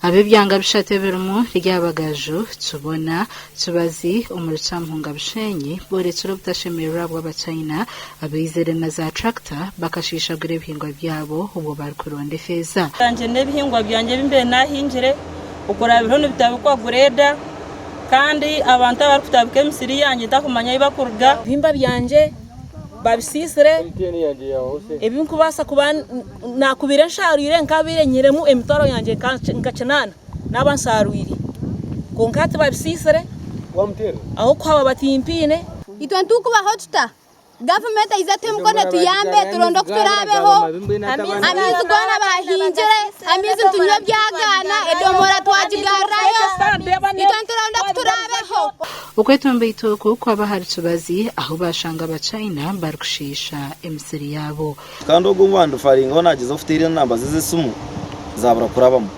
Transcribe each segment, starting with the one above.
abebyanga bishate birimo ryabagaju tubona tubazi umurucampunga bishenyi boretero butashemera bw'abachina abizere na za tractor bakashishagura ibihingwa byabo ubo barkuronde feza kanje nebihingwa byanje bimbe nahingire ukora birono bitabikwa gureda kandi abantu bari kutabike misiri yanje ndakumanya ibakurga bimba byanje babisisire ebinku basa kuba nakubire nsharire nkabire nyiremu emitoro yanje ngacenana nabansarwiri konkati babisisire aho kwaba batimpine itwantuku bahotuta government izate mukona tuyambe turondo kuturabeho amizi gwana bahinjire amizi tunyo byagana edomora twajigarayo itwanturondo kuturabeho ukwetombe itoko kwaba hari tubazi aho bashanga abachina barkushisha emisiri yabo kandi ubwo mwandu faringa wanagize ufitira namba zizisumu zabura kurabamo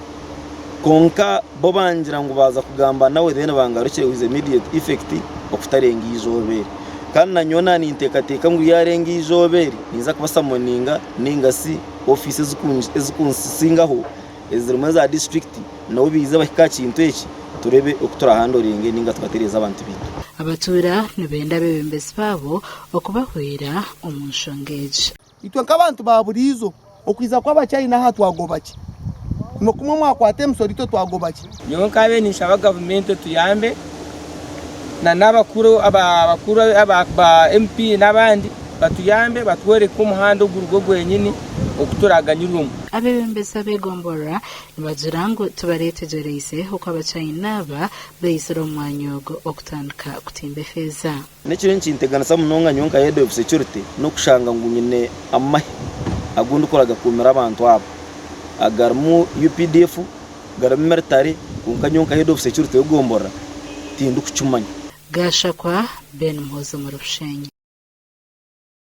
konka bo bangira ngo baza kugamba nawe then bangarukire with immediate effect okutarenga izobere kandi nanyona ni intekateka ngo yarenga izobere niza kubasamoninga ningasi office ezikunsingaho ezirimo za district no biza bakikakintu eki turebe okutura handoringe ninga twatereza abantu bitu abatura nibenda bebembezi babo okubahwera omunshongeje itwe nk'abantu baburizo okwiza kw'abachina hatwagobaki kumwe mwakwate msorito twagobaki nyonka be nishaba government tuyambe na nabakuru aba MP nabandi batuyambe batwere ku muhanda ugurwo gwenyini okuturaganyirwamo abebembeza begombora nibagirango tubaretegereze uko abachina ba beisero mwanyogo okutandika kutimbe feza nekiro nkintegana samunonga nyonka head of security no kushanga ngunyine amahe agundu koraga kumira abantu abo agarmu UPDF garmu military kunkanyonka head of security yogombora tindu kucumanya gashakwa Ben Mhozo mu Rushenyi.